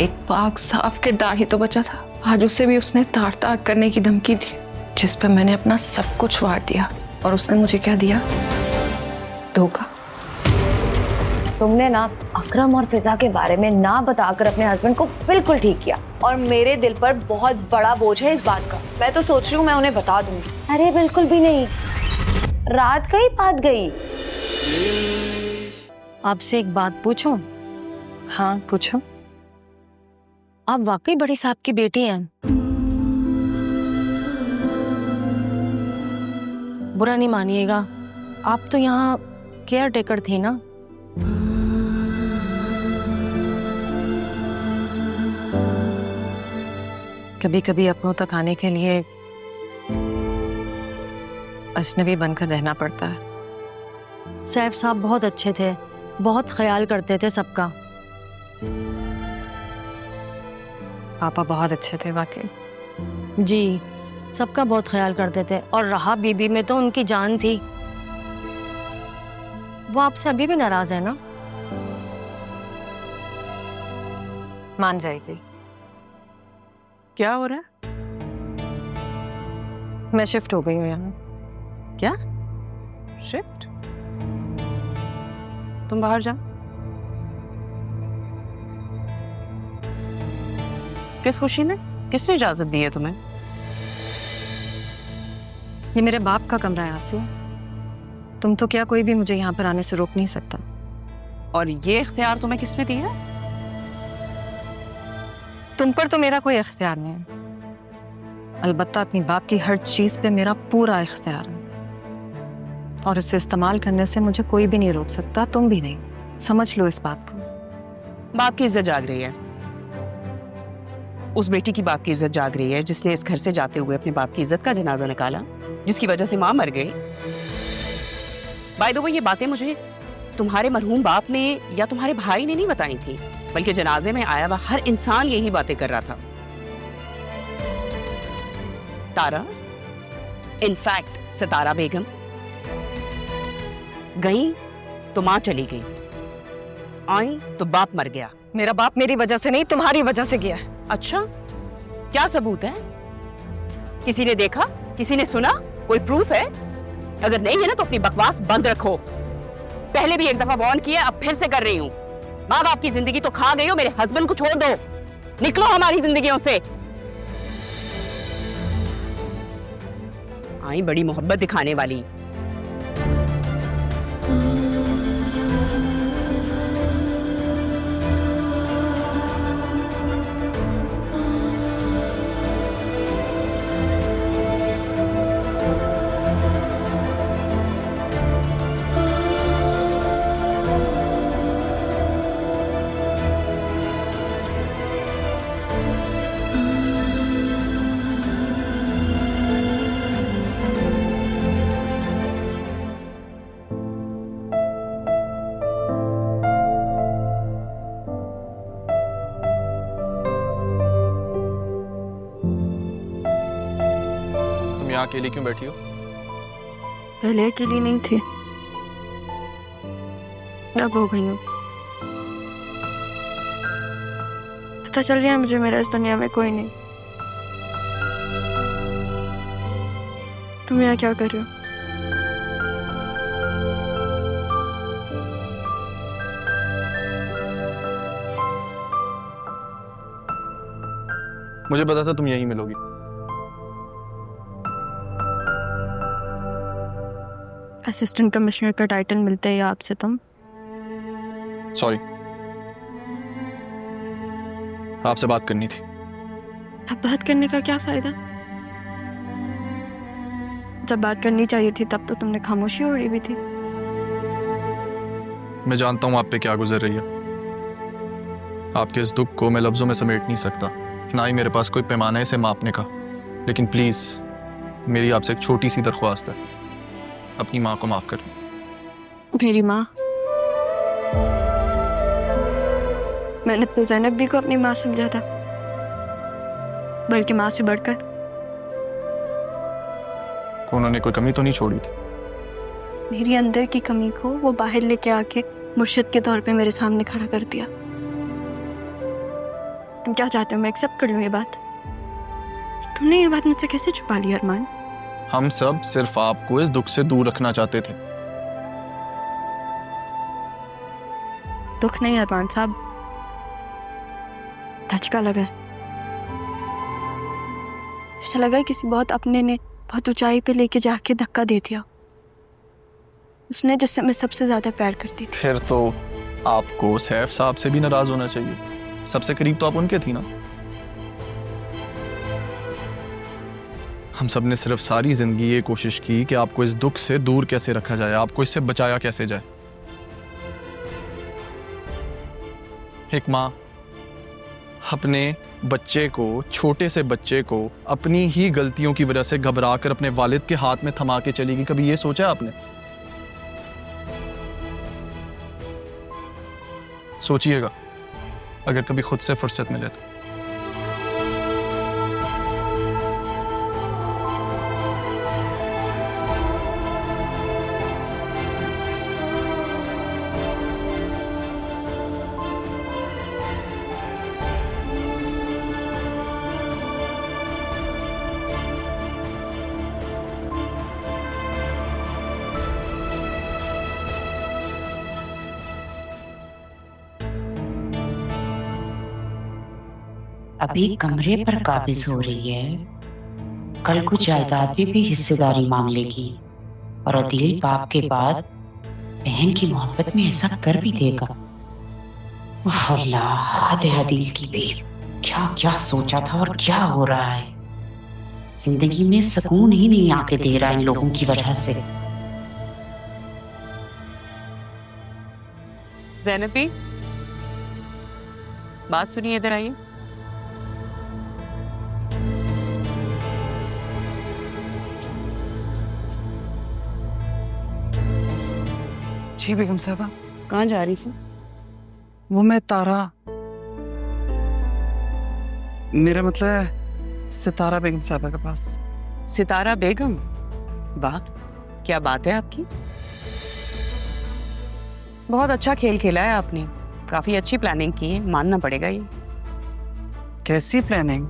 एक पाक साफ किरदार ही तो बचा था। आज उसे भी उसने तार तार करने की धमकी दी, जिस पर मैंने अपना सब कुछ वार दिया। और उसने मुझे क्या दिया? धोखा। तुमने ना अकरम और फिजा के बारे में ना बताकर अपने हस्बैंड को बिल्कुल ठीक किया, और मेरे दिल पर बहुत बड़ा बोझ है इस बात का। मैं तो सोच रही हूँ मैं उन्हें बता दूंगी। अरे बिल्कुल भी नहीं, रात गई बात गई। आपसे एक बात पूछूं? हाँ पूछो। आप वाकई बड़े साहब की बेटी हैं? बुरा नहीं मानिएगा, आप तो यहाँ केयर टेकर थी ना? कभी कभी अपनों तक आने के लिए अजनबी बनकर रहना पड़ता है। सैफ साहब बहुत अच्छे थे, बहुत ख्याल करते थे सबका। पापा बहुत अच्छे थे वाकई। जी, सबका बहुत ख्याल करते थे। और रहा बीबी में तो उनकी जान थी। वो आपसे अभी भी नाराज है ना? मान जाएगी। क्या हो रहा है? मैं शिफ्ट हो गई हूँ यहाँ। क्या शिफ्ट? तुम बाहर जाओ। किस खुशी में? किसने इजाजत दी है तुम्हें? ये मेरे बाप का कमरा है आसिया। तुम तो क्या, कोई भी मुझे यहाँ पर आने से रोक नहीं सकता। और ये इख्तियार तुम्हें किसने दिया? तुम पर तो मेरा कोई इख्तियार नहीं है, अलबत्ता अपनी बाप की हर चीज पे मेरा पूरा इख्तियार है, और इसे इस्तेमाल करने से मुझे कोई भी नहीं रोक सकता, तुम भी नहीं। समझ लो इस बात को। बाप की इज्जत जाग रही है। उस बेटी की बाप की इज्जत जाग रही है जिसने इस घर से जाते हुए अपने बाप की इज्जत का जनाजा निकाला, जिसकी वजह से मां मर गई। बाय द वे, ये बातें मुझे तुम्हारे मरहूम बाप ने या तुम्हारे भाई ने नहीं बताई थी, बल्कि जनाजे में आया हुआ हर इंसान यही बातें कर रहा था। तारा, इनफैक्ट सितारा बेगम गई तो मां चली गई, आई तो बाप मर गया। मेरा बाप मेरी वजह से नहीं, तुम्हारी वजह से गया है। अच्छा, क्या सबूत है? किसी ने देखा? किसी ने सुना? कोई प्रूफ है? अगर नहीं है ना तो अपनी बकवास बंद रखो। पहले भी एक दफा वार्न किया, अब फिर से कर रही हूँ। माँ बाप की जिंदगी तो खा गई हो, मेरे हस्बैंड को छोड़ दो, निकलो हमारी जिंदगियों से। आई बड़ी मोहब्बत दिखाने वाली। यहाँ अकेली क्यों बैठी हो? पहले अकेली नहीं थी, अब हो गई हूँ। पता चल गया मुझे मेरा इस दुनिया में कोई नहीं। तुम यहाँ क्या कर रहे हो? मुझे पता था तुम यहीं मिलोगी। असिस्टेंट कमिश्नर का टाइटल मिलता है आपसे तुम। सॉरी, आपसे बात करनी थी। अब बात करने का क्या फायदा? जब बात करनी चाहिए थी तब तो तुमने खामोशी ओढ़ी भी थी। मैं जानता हूँ आप पे क्या गुजर रही है। आपके इस दुख को मैं लफ्जों में समेट नहीं सकता, ना ही मेरे पास कोई पैमाना है इसे मापने का। लेकिन प्लीज मेरी आपसे एक छोटी सी दरख्वास्त है, अपनी माँ को माफ कर दो। मेरी माँ? मैंने तो ज़ैनब भी को अपनी माँ समझा था, बल्कि माँ से बढ़कर। तो उन्होंने कोई कमी तो नहीं छोड़ी थी? मेरी अंदर की कमी को वो बाहर लेके आके मुर्शिद के तौर पे मेरे सामने खड़ा कर दिया। तुम क्या चाहते हो मैं एक्सेप्ट कर लूँ ये बात? तुमने ये बात मुझसे कैसे छुपा ली अरमान? हम सब सिर्फ आपको इस दुख से दूर रखना चाहते थे। दुख नहीं अरमान साहब, धचका लगा। ऐसा लगा किसी बहुत अपने ने बहुत ऊंचाई पे लेके जाके धक्का दे दिया, उसने जिससे मैं सबसे ज्यादा प्यार करती थी। फिर तो आपको सैफ साहब से भी नाराज होना चाहिए, सबसे करीब तो आप उनके थी ना। हम सब ने सिर्फ सारी जिंदगी ये कोशिश की कि आपको इस दुख से दूर कैसे रखा जाए, आपको इससे बचाया कैसे जाए। एक माँ अपने बच्चे को, छोटे से बच्चे को अपनी ही गलतियों की वजह से घबरा कर अपने वालिद के हाथ में थमा के चली गई, कभी ये सोचा आपने? सोचिएगा अगर कभी खुद से फुर्सत मिले तो। अभी कमरे पर काबिज हो रही है, कल को जायदाद में भी हिस्सेदारी मांग लेगी और अदील बाप के बाद बहन की मोहब्बत में ऐसा कर भी देगा। उफ अल्लाह, हद है अदील की भी। क्या क्या सोचा था और क्या हो रहा है। जिंदगी में सुकून ही नहीं आके दे रहा इन लोगों की वजह से। ज़ैनबी, बात सुनिए, इधर आइए। जी बेगम साहबा। कहाँ जा रही थी? वो मैं तारा, मेरा मतलब है सितारा बेगम साहबा के पास। सितारा बेगम? वाह, क्या बात है आपकी। बहुत अच्छा खेल खेला है आपने, काफी अच्छी प्लानिंग की है, मानना पड़ेगा ये। कैसी प्लानिंग?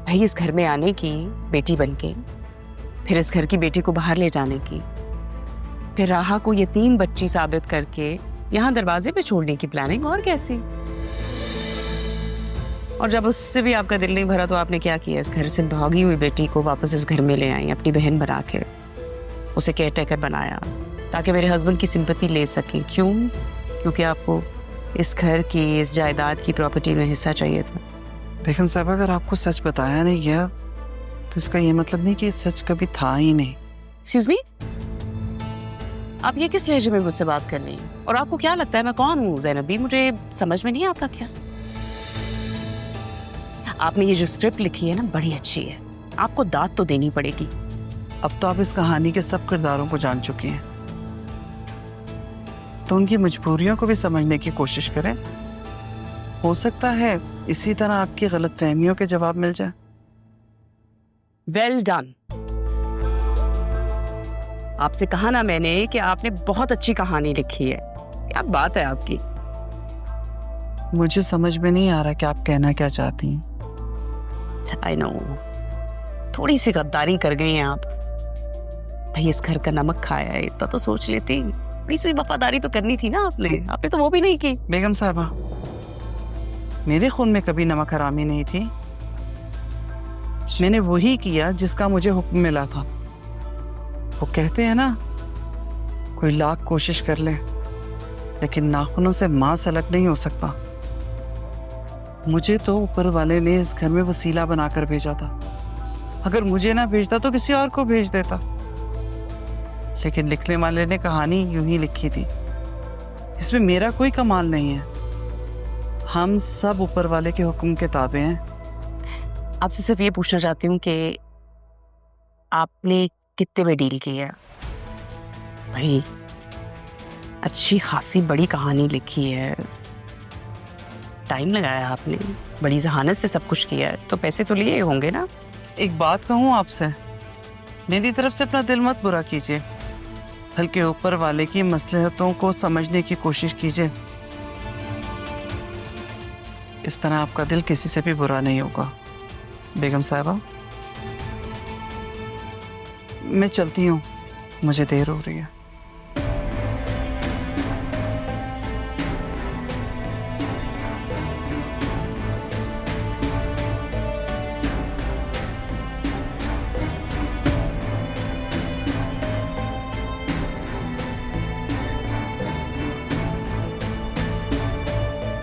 भाई इस घर में आने की, बेटी बनके, फिर इस घर की बेटी को बाहर ले जाने की, फिर राहा को यतीम बच्ची साबित करके यहाँ दरवाजे पे छोड़ने की प्लानिंग, और कैसी। और जब उससे भी आपका दिल नहीं भरा तो आपने क्या किया? इस घर से भागी हुई बेटी को वापस इस घर में ले आई, अपनी बहन बना के उसे केयर टेकर बनाया ताकि मेरे हस्बैंड की सिंपैथी ले सके। क्यों? क्योंकि आपको इस घर की, इस जायदाद की प्रॉपर्टी में हिस्सा चाहिए था। बेगम साहब, अगर आपको सच बताया नहीं गया तो इसका ये मतलब नहीं कि सच कभी था ही नहीं। एक्सक्यूज मी, आप ये किस लहजे में मुझसे बात कर रही हैं? और आपको क्या लगता है मैं कौन हूँ ज़ैनबी? मुझे समझ में नहीं आता क्या? आपने ये जो स्क्रिप्ट लिखी है ना, बड़ी अच्छी है, आपको दाद तो देनी पड़ेगी। अब तो आप इस कहानी के सब किरदारों को जान चुकी हैं, तो उनकी मजबूरियों को भी समझने की कोशिश करें। हो सकता है इसी तरह आपकी गलतफहमियों के जवाब मिल जाए। Well done. आपसे कहा ना मैंने कि आपने बहुत अच्छी कहानी लिखी है। क्या बात है आपकी। मुझे समझ में नहीं आ रहा कि आप कहना क्या चाहती हैं। आई नो, थोड़ी सी गद्दारी कर गई हैं आप। भाई इस घर का नमक खाया है, इतना तो सोच लेती। थोड़ी सी वफादारी तो करनी थी ना आपने तो वो भी नहीं की। बेगम साहबा, मेरे खून में कभी नमक हरामी नहीं थी। मैंने वही किया जिसका मुझे हुक्म मिला था। वो कहते हैं ना, कोई लाख कोशिश कर ले लेकिन नाखूनों से मांस अलग नहीं हो सकता। मुझे तो ऊपर वाले ने इस घर में वसीला बनाकर भेजा था। अगर मुझे ना भेजता तो किसी और को भेज देता, लेकिन लिखने वाले ने कहानी यूं ही लिखी थी। इसमें मेरा कोई कमाल नहीं है। हम सब ऊपर वाले के हुक्म के ताबे हैं। आपसे सिर्फ ये पूछना चाहती हूँ कि आपने कितने में डील की है? भाई अच्छी खासी बड़ी कहानी लिखी है, टाइम लगाया आपने, बड़ी जहानत से सब कुछ किया है, तो पैसे तो लिए होंगे ना? एक बात कहूँ आपसे, मेरी तरफ से अपना दिल मत बुरा कीजिए, बल्कि ऊपर वाले की मसलहतों को समझने की कोशिश कीजिए। इस तरह आपका दिल किसी से भी बुरा नहीं होगा। बेगम साहिबा, मैं चलती हूँ, मुझे देर हो रही है।